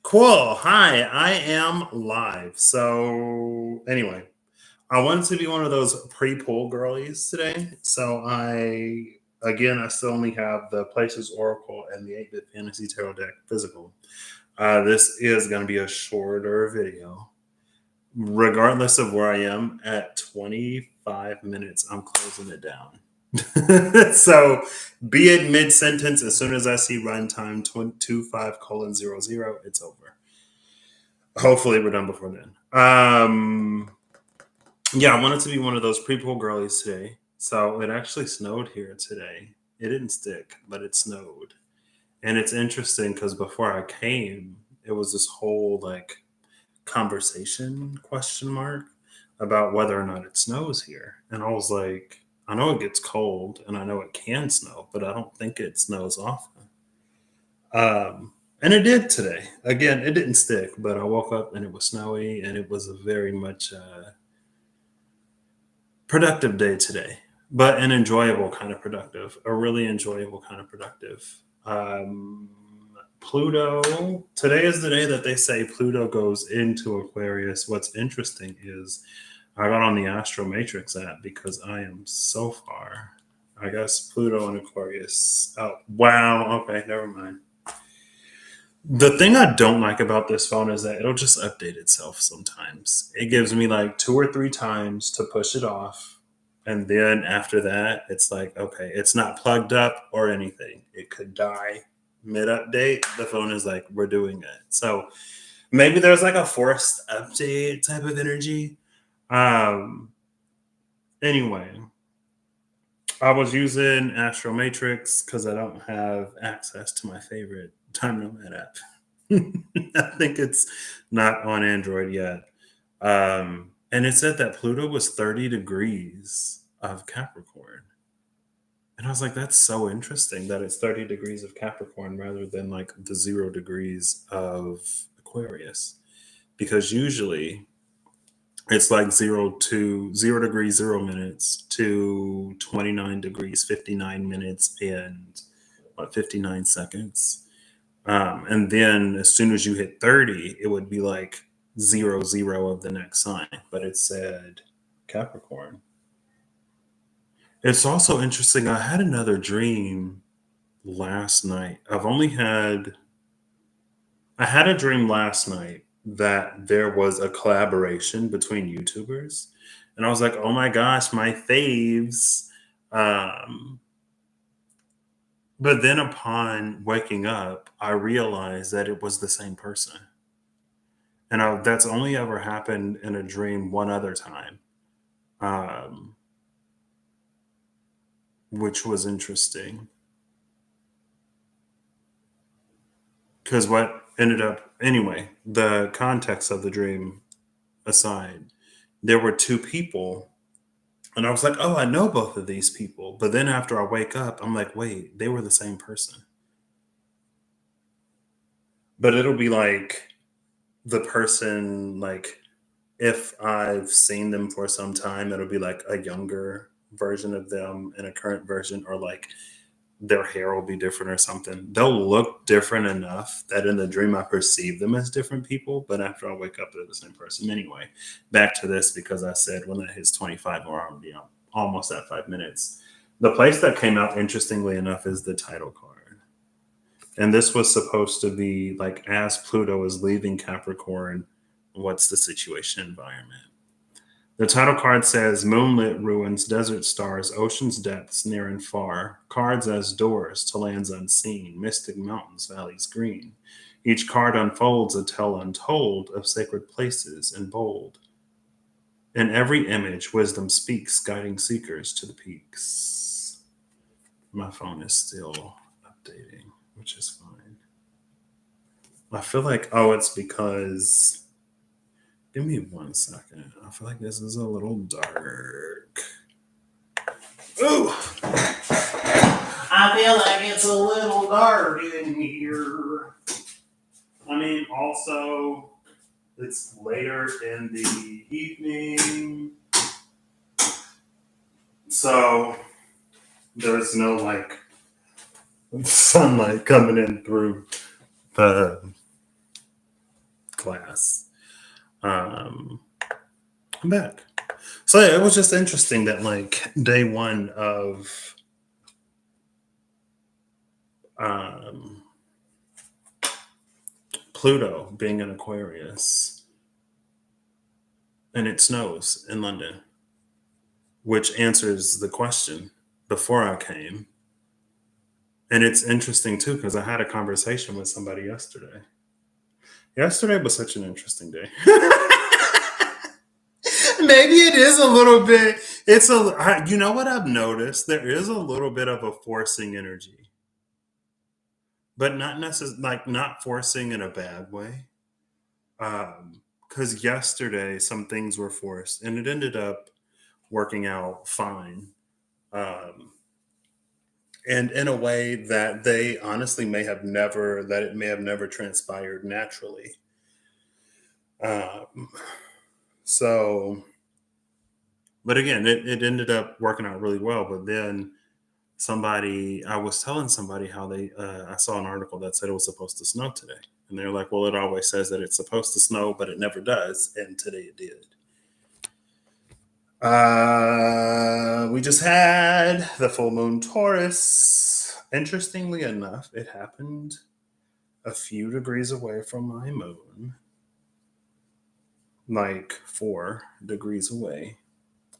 Cool. Hi, I am live. So, anyway, I wanted to be one of those pre-poll girlies today. Again, I still only have the Places Oracle and the 8-bit Fantasy Tarot deck physical. This is going to be a shorter video. Regardless of where I am, at 25 minutes, I'm closing it down. So be it mid sentence, as soon as I see runtime 25:00, it's over. Hopefully, we're done before then. Yeah, I wanted to be one of those pre-pool girlies today. So it actually snowed here today. It didn't stick, but it snowed. And it's interesting because before I came, it was this whole like conversation question mark about whether or not it snows here. And I was like, I know it gets cold and I know it can snow, but I don't think it snows often. And it did today. Again, it didn't stick, but I woke up and it was snowy and it was a very much productive day today, but an enjoyable kind of productive, a really enjoyable kind of productive. Um, Pluto, today is the day that they say Pluto goes into Aquarius. What's interesting is I got on the Astro Matrix app because I am so far. I guess Pluto and Aquarius. Oh, wow. Okay, never mind. The thing I don't like about this phone is that it'll just update itself sometimes. It gives me like 2 or 3 times to push it off. And then after that, it's like, okay, it's not plugged up or anything. It could die mid update. The phone is like, we're doing it. So maybe there's like a forced update type of energy. Um, anyway, I was using Astro Matrix because I don't have access to my favorite Time Nomad app. I think it's not on Android yet. And it said that Pluto was 30 degrees of Capricorn. And I was like, that's so interesting that it's 30 degrees of Capricorn rather than like the 0 degrees of Aquarius. Because usually it's like 0 degrees, 0 minutes to 29 degrees, 59 minutes, and 59 seconds. And then as soon as you hit 30, it would be like 0 of the next sign, but it said Capricorn. It's also interesting. I had another dream last night. I had a dream last night that there was a collaboration between YouTubers. And I was like, oh my gosh, my faves. Um, but then upon waking up, I realized that it was the same person. And that's only ever happened in a dream one other time, um, which was interesting. Because what ended up, anyway, the context of the dream aside, there were 2 people. And I was like, oh, I know both of these people. But then after I wake up, I'm like, wait, they were the same person. But it'll be like the person, like, if I've seen them for some time, it'll be like a younger version of them and a current version, or like their hair will be different or something. They'll look different enough that in the dream I perceive them as different people, but after I wake up, they're the same person. Anyway, back to this because I said when that hits 25, we're already almost at 5 minutes. The place that came out, interestingly enough, is the title card. And this was supposed to be like as Pluto is leaving Capricorn, what's the situation environment? The title card says moonlit ruins, desert stars, ocean's depths near and far, cards as doors to lands unseen, mystic mountains, valleys green. Each card unfolds a tale untold of sacred places in bold. In every image, wisdom speaks, guiding seekers to the peaks. My phone is still updating, which is fine. I feel like, oh, it's because. Give me 1 second. I feel like this is a little dark. Ooh! I feel like it's a little dark in here. I mean, also, it's later in the evening. So, there's no, like, sunlight coming in through the class. I'm back. So yeah, it was just interesting that like day one of um, Pluto being in Aquarius, and it snows in London, which answers the question before I came. And it's interesting too because I had a conversation with somebody yesterday. Yesterday was such an interesting day. Maybe it is a little bit. You know what I've noticed? There is a little bit of a forcing energy, but not necessarily like not forcing in a bad way. Because yesterday some things were forced, and it ended up working out fine. Um, and in a way that they honestly it may have never transpired naturally. Um, so, but again, it ended up working out really well. But then I was telling somebody how I saw an article that said it was supposed to snow today. And they're like, well, it always says that it's supposed to snow, but it never does. And today it did. We just had the full moon Taurus. Interestingly enough, it happened a few degrees away from my moon, like 4 degrees away.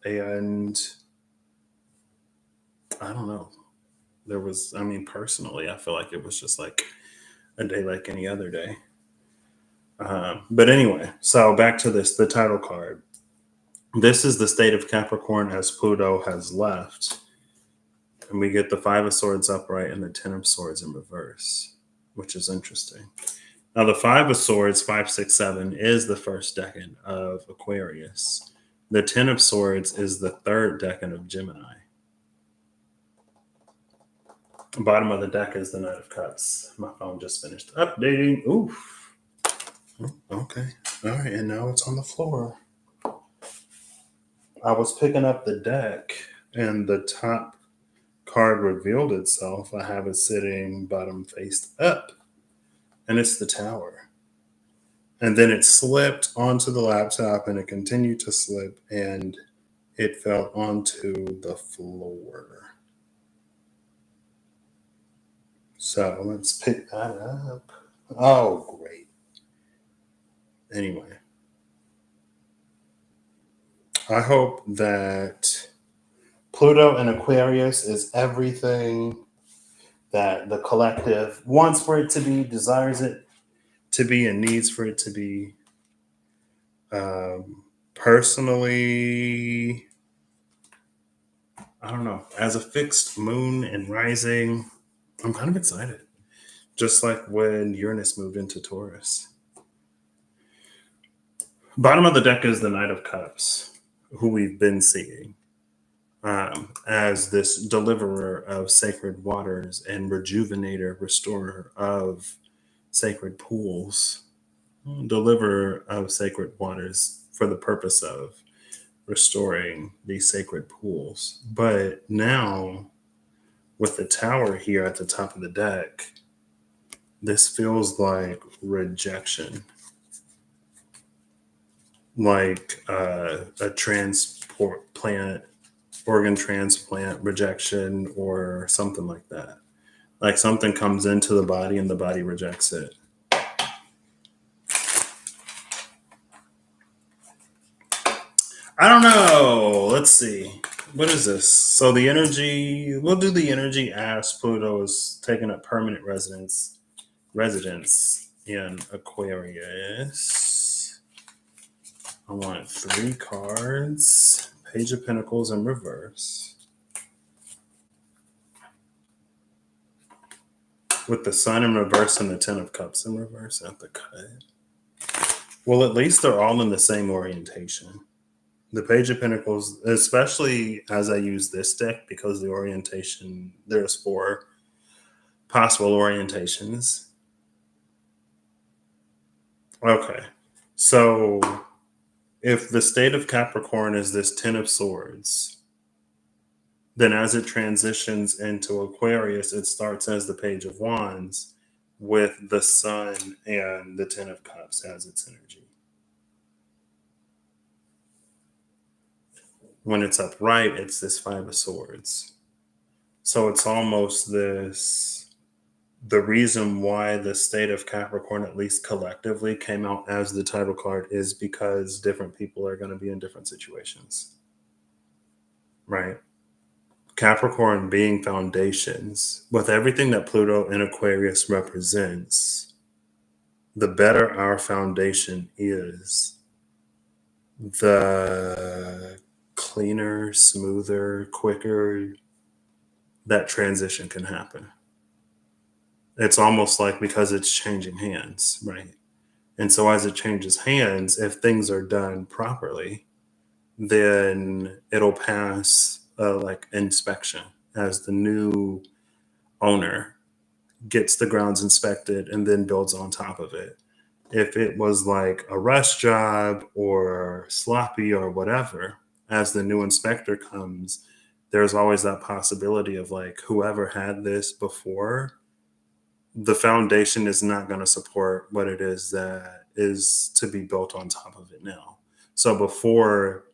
And I don't know. Personally, I feel like it was just like a day like any other day. But anyway, so back to this the title card. This is the state of Capricorn as Pluto has left. And we get the Five of Swords upright and the Ten of Swords in reverse, which is interesting. Now, the Five of Swords, 5, 6, 7, is the first decan of Aquarius. The Ten of Swords is the third decan of Gemini. The bottom of the deck is the Knight of Cups. My phone just finished updating. Oof. Okay. All right. And now it's on the floor. I was picking up the deck and the top card revealed itself. I have it sitting bottom faced up, and it's the Tower. And then it slipped onto the laptop and it continued to slip and it fell onto the floor. So let's pick that up. Oh, great. Anyway, I hope that Pluto and Aquarius is everything that the collective wants for it to be, desires it to be, and needs for it to be. Personally, I don't know. As a fixed moon and rising, I'm kind of excited. Just like when Uranus moved into Taurus. Bottom of the deck is the Knight of Cups, who we've been seeing as this deliverer of sacred waters and rejuvenator, restorer of sacred pools, deliverer of sacred waters for the purpose of restoring these sacred pools. But now, with the Tower here at the top of the deck, this feels like rejection, like a organ transplant rejection, or something like that. Like something comes into the body and the body rejects it. I don't know. Let's see. What is this? So the energy, we'll do the energy as Pluto is taking up permanent residence in Aquarius. I want 3 cards. Page of Pentacles in reverse. With the Sun in reverse and the Ten of Cups in reverse at the cut. Well, at least they're all in the same orientation. The Page of Pentacles, especially as I use this deck, because the orientation, there's 4 possible orientations. Okay. So if the state of Capricorn is this Ten of Swords, then as it transitions into Aquarius, it starts as the Page of Wands with the sun and the Ten of Cups as its energy. When it's upright, it's this Five of Swords. So it's almost this, the reason why the state of Capricorn, at least collectively, came out as the title card is because different people are going to be in different situations, right? Capricorn being foundations, with everything that Pluto and Aquarius represents, the better our foundation is, the cleaner, smoother, quicker that transition can happen. It's almost like because it's changing hands, right? And so as it changes hands, if things are done properly, then it'll pass like inspection as the new owner gets the grounds inspected and then builds on top of it. If it was like a rush job or sloppy or whatever, as the new inspector comes, there's always that possibility of like whoever had this before, the foundation is not going to support what it is that is to be built on top of it now. So before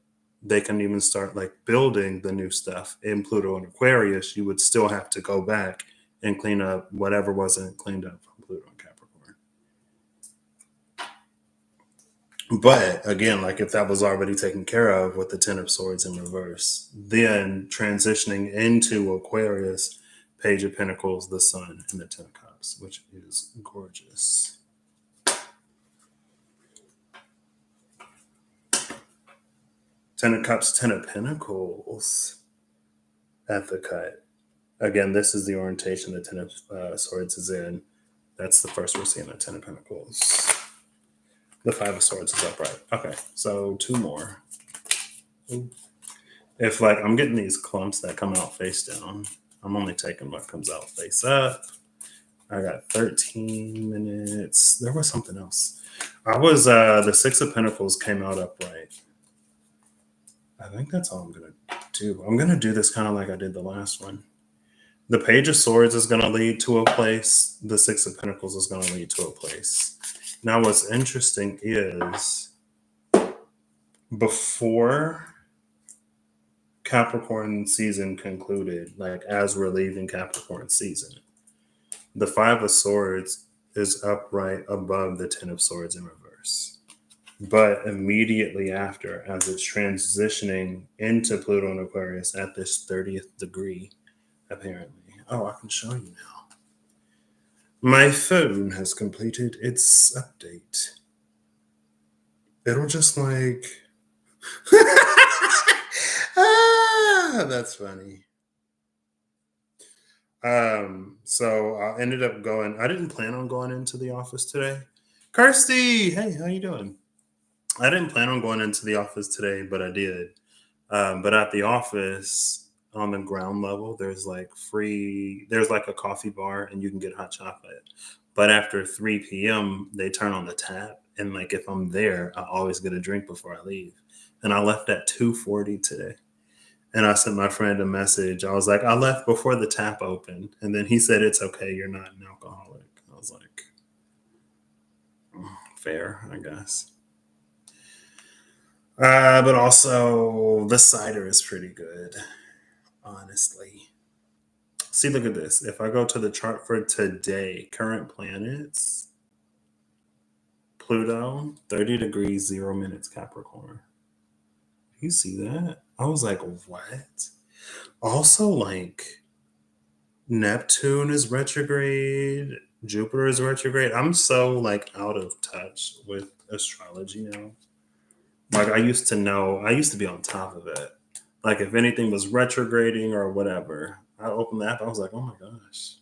they can even start like building the new stuff in Pluto and Aquarius, you would still have to go back and clean up whatever wasn't cleaned up from Pluto and Capricorn. But again, like if that was already taken care of with the Ten of Swords in reverse, then transitioning into Aquarius, Page of Pentacles, the Sun, and the Ten of Cups, which is gorgeous. Ten of Cups, Ten of Pentacles at the cut. Again, this is the orientation the Ten of Swords is in. That's the first we're seeing the Ten of Pentacles. The Five of Swords is upright. Okay, so two more. If like I'm getting these clumps that come out face down, I'm only taking what comes out face up. I got 13 minutes. There was something else. I was the Six of Pentacles came out upright. I think that's all I'm gonna do. I'm gonna do this kind of like I did the last one. The Page of Swords is gonna lead to a place. The Six of Pentacles is gonna lead to a place. Now, what's interesting is before Capricorn season concluded, like as we're leaving Capricorn season, the Five of Swords is upright above the Ten of Swords in reverse. But immediately after, as it's transitioning into Pluto and Aquarius at this 30th degree, apparently. Oh, I can show you now. My phone has completed its update. It'll just like... that's funny. So I ended up going, I didn't plan on going into the office today. Kirsty, hey, how you doing? I didn't plan on going into the office today, but I did. But at the office on the ground level, there's like a coffee bar and you can get hot chocolate. But after 3 p.m., they turn on the tap. And like if I'm there, I always get a drink before I leave. And I left at 2:40 today. And I sent my friend a message. I was like, I left before the tap opened. And then he said, it's okay. You're not an alcoholic. I was like, fair, I guess. But also, the cider is pretty good, honestly. See, look at this. If I go to the chart for today, current planets, Pluto, 30 degrees, 0 minutes, Capricorn. You see that? I was like, what? Also, like, Neptune is retrograde, Jupiter is retrograde. I'm so, like, out of touch with astrology now. Like, I used to be on top of it. Like, if anything was retrograding or whatever, I opened the app, I was like, oh my gosh.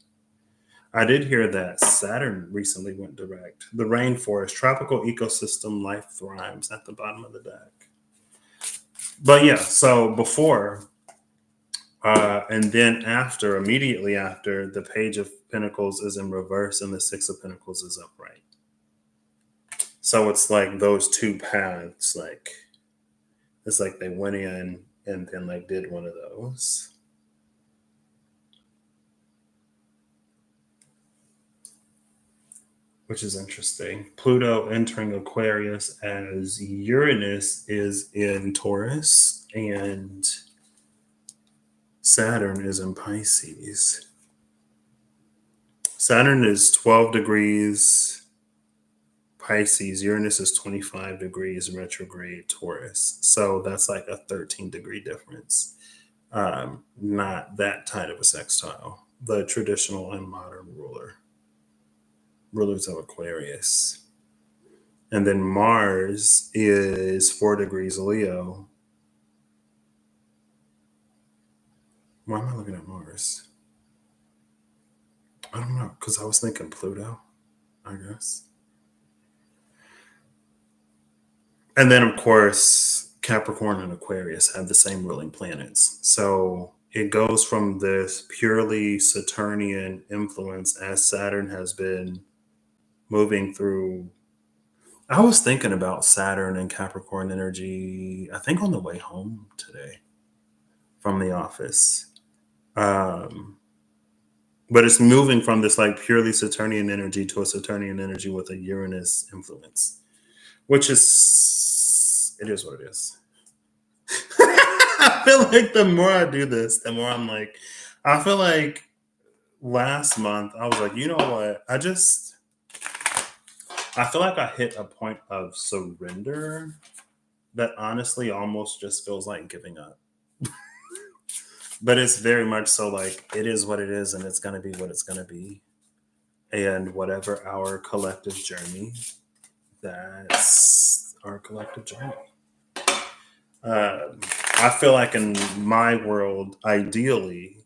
I did hear that Saturn recently went direct. The rainforest, tropical ecosystem, life thrives at the bottom of the deck. But yeah, so before, and then after, immediately after, the Page of Pentacles is in reverse and the Six of Pentacles is upright. So it's like those two paths, like, it's like they went in and then like did one of those. which is interesting. Pluto entering Aquarius as Uranus is in Taurus and Saturn is in Pisces. Saturn is 12 degrees Pisces. Uranus is 25 degrees retrograde Taurus. So that's like a 13-degree difference. Not that tight of a sextile. The traditional and modern rulers of Aquarius. And then Mars is 4 degrees Leo. Why am I looking at Mars? I don't know, because I was thinking Pluto, I guess. And then, of course, Capricorn and Aquarius have the same ruling planets. So it goes from this purely Saturnian influence as Saturn has been moving through. I was thinking about Saturn and Capricorn energy, I think on the way home today from the office. Um, but it's moving from this like purely Saturnian energy to a Saturnian energy with a Uranus influence, which it is what it is. I feel like the more I do this, the more I'm like, I feel like last month I was like, you know what? I feel like I hit a point of surrender that honestly almost just feels like giving up. But it's very much so like it is what it is and it's going to be what it's going to be. And whatever our collective journey, that's our collective journey. I feel like in my world, ideally,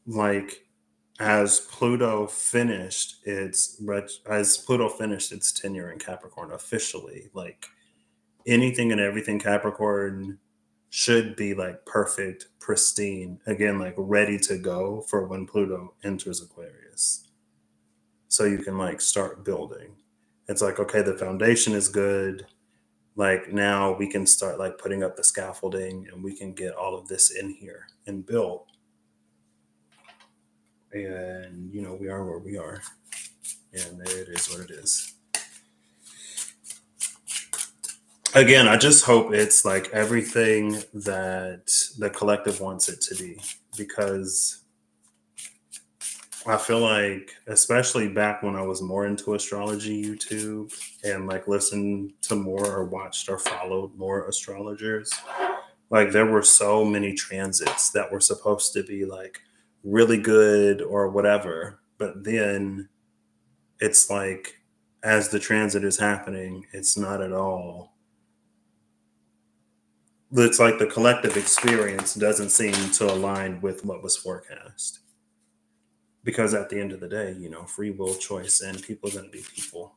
like as Pluto finished its tenure in Capricorn officially, like anything and everything Capricorn should be like perfect, pristine, again, like ready to go for when Pluto enters Aquarius. So you can like start building. It's like, okay, the foundation is good. Like now we can start like putting up the scaffolding and we can get all of this in here and build. And we are where we are. And it is what it is. Again, I just hope it's like everything that the collective wants it to be, because I feel like, especially back when I was more into astrology YouTube and like listened to more or watched or followed more astrologers, like there were so many transits that were supposed to be like really good or whatever. But then it's like, as the transit is happening, it's not at all. It's like the collective experience doesn't seem to align with what was forecast. Because at the end of the day, free will, choice, and people are going to be people.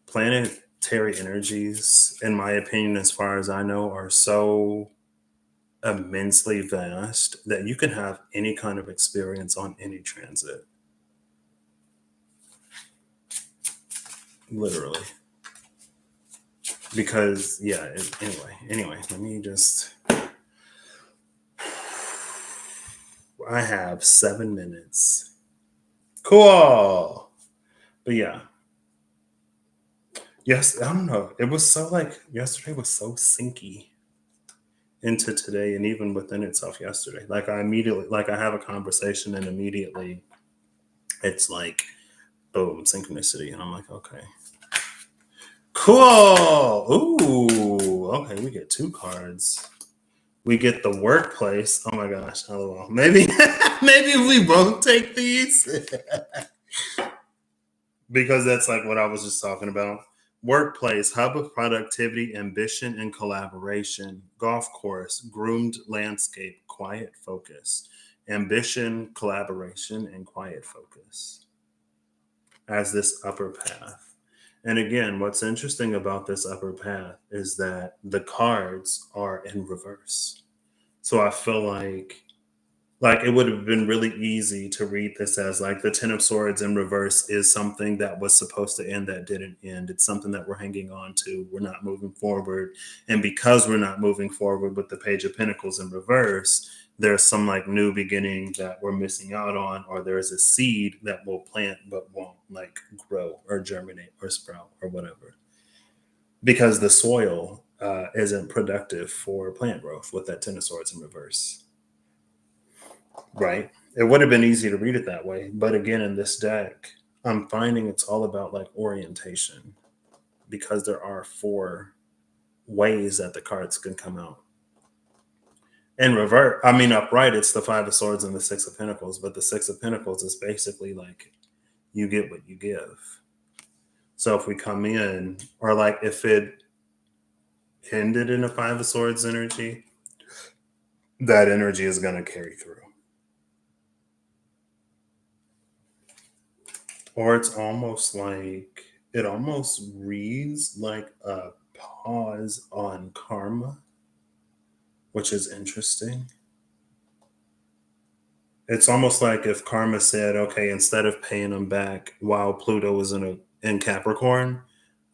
Planetary energies, in my opinion, as far as I know, are so immensely vast that you can have any kind of experience on any transit. Literally. Because, yeah, anyway, let me just. I have 7 minutes. Cool. But yeah. Yes, I don't know. It was so like yesterday was so sinky into today and even within itself yesterday. Like I have a conversation and immediately it's like boom, synchronicity. And I'm like, okay. Cool. Ooh, okay, we get 2 cards. We get the workplace. Oh my gosh, LOL. Maybe maybe we won't take these. Because that's like what I was just talking about. Workplace, hub of productivity, ambition, and collaboration. Golf course, groomed landscape, quiet focus. Ambition, collaboration, and quiet focus as this upper path. And again, what's interesting about this upper path is that the cards are in reverse. So I feel like it would have been really easy to read this as like the 10 of swords in reverse is something that was supposed to end that didn't end. It's something that we're hanging on to. We're not moving forward. And because we're not moving forward with the page of pentacles in reverse, there's some like new beginning that we're missing out on, or there's a seed that will plant but won't like grow or germinate or sprout or whatever, because the soil isn't productive for plant growth with that Ten of Swords in reverse, right? It would have been easy to read it that way, but again, in this deck, I'm finding it's all about like orientation, because there are four ways that the cards can come out. In revert, I mean, upright, it's the Five of Swords and the Six of Pentacles, but the Six of Pentacles is basically like you get what you give. So if we come in, or like if it ended in a Five of Swords energy, that energy is going to carry through. Or it's almost like, it almost reads like a pause on karma, which is interesting. It's almost like if karma said, okay, instead of paying them back while Pluto was in Capricorn,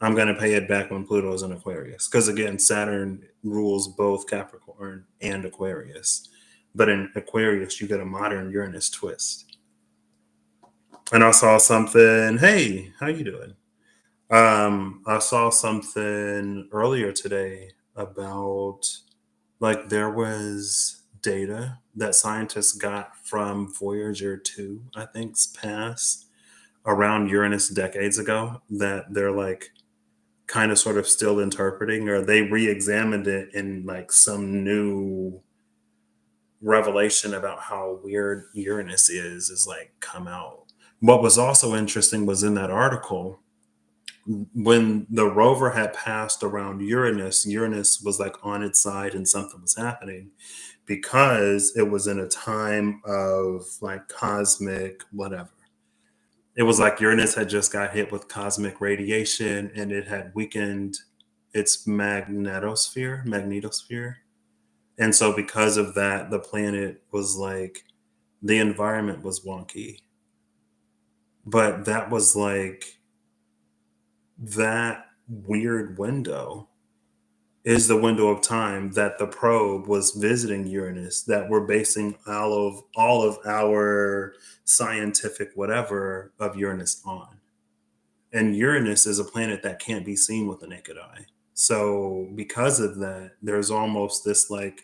I'm going to pay it back when Pluto is in Aquarius. Because again, Saturn rules both Capricorn and Aquarius. But in Aquarius, you get a modern Uranus twist. And I saw something, hey, how you doing? I saw something earlier today about like there was data that scientists got from Voyager 2, I think's pass around Uranus decades ago, that they're like kind of sort of still interpreting, or they re-examined it in like some new revelation about how weird Uranus is like come out. What was also interesting was in that article, when the rover had passed around Uranus, Uranus was like on its side and something was happening, because it was in a time of like cosmic whatever. It was like Uranus had just got hit with cosmic radiation and it had weakened its magnetosphere. And so because of that, the planet was like, the environment was wonky. But that was like, that weird window is the window of time that the probe was visiting Uranus, that we're basing all of our scientific whatever of Uranus on. And Uranus is a planet that can't be seen with the naked eye. So because of that, there's almost this like,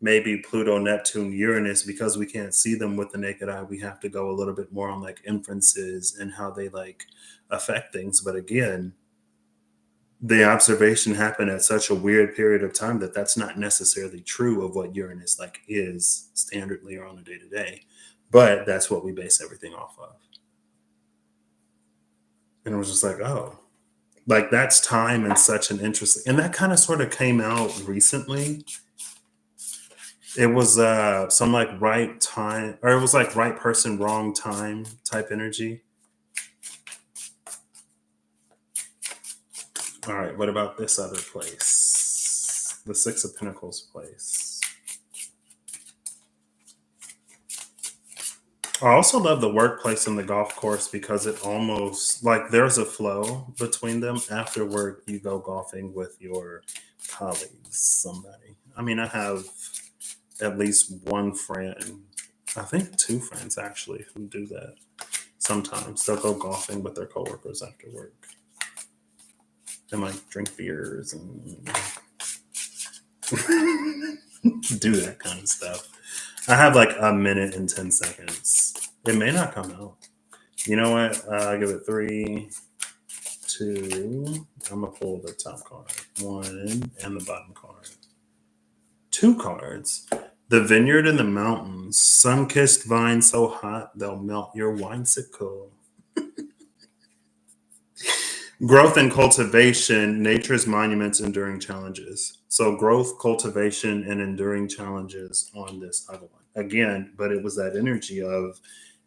maybe Pluto, Neptune, Uranus, because we can't see them with the naked eye, we have to go a little bit more on like inferences and how they like affect things. But again, the observation happened at such a weird period of time that that's not necessarily true of what Uranus like is standardly or on a day to day, but that's what we base everything off of. And it was just like, oh, like that's time and such an interesting, and that kind of sort of came out recently. It was some like right time, or it was like right person, wrong time type energy. All right, what about this other place? The Six of Pentacles place. I also love the workplace and the golf course, because it almost like there's a flow between them. After work, you go golfing with your colleagues, somebody. I mean, I have at least one friend, I think two friends actually, who do that. Sometimes they'll go golfing with their coworkers after work and like drink beers and do that kind of stuff. I have like a minute and 10 seconds. It may not come out. You know what? I'll give it 3, 2. I'm going to pull the top card. 1 and the bottom card. 2 cards. The vineyard and the mountains. Sun-kissed vines so hot they'll melt your winesicle. Growth and cultivation, nature's monuments, enduring challenges. So growth, cultivation, and enduring challenges on this other one. Again, but it was that energy of,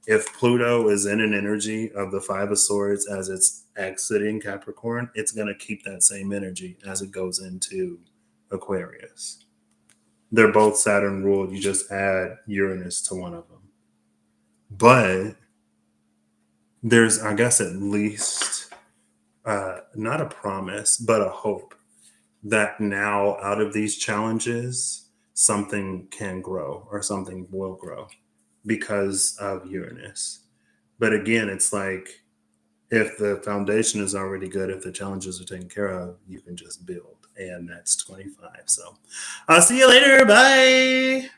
if Pluto is in an energy of the Five of Swords as it's exiting Capricorn, it's going to keep that same energy as it goes into Aquarius. They're both Saturn ruled. You just add Uranus to one of them. But there's, I guess, at least not a promise, but a hope that now out of these challenges, something can grow or something will grow because of Uranus. But again, it's like if the foundation is already good, if the challenges are taken care of, you can just build. And that's 25. So I'll see you later. Bye.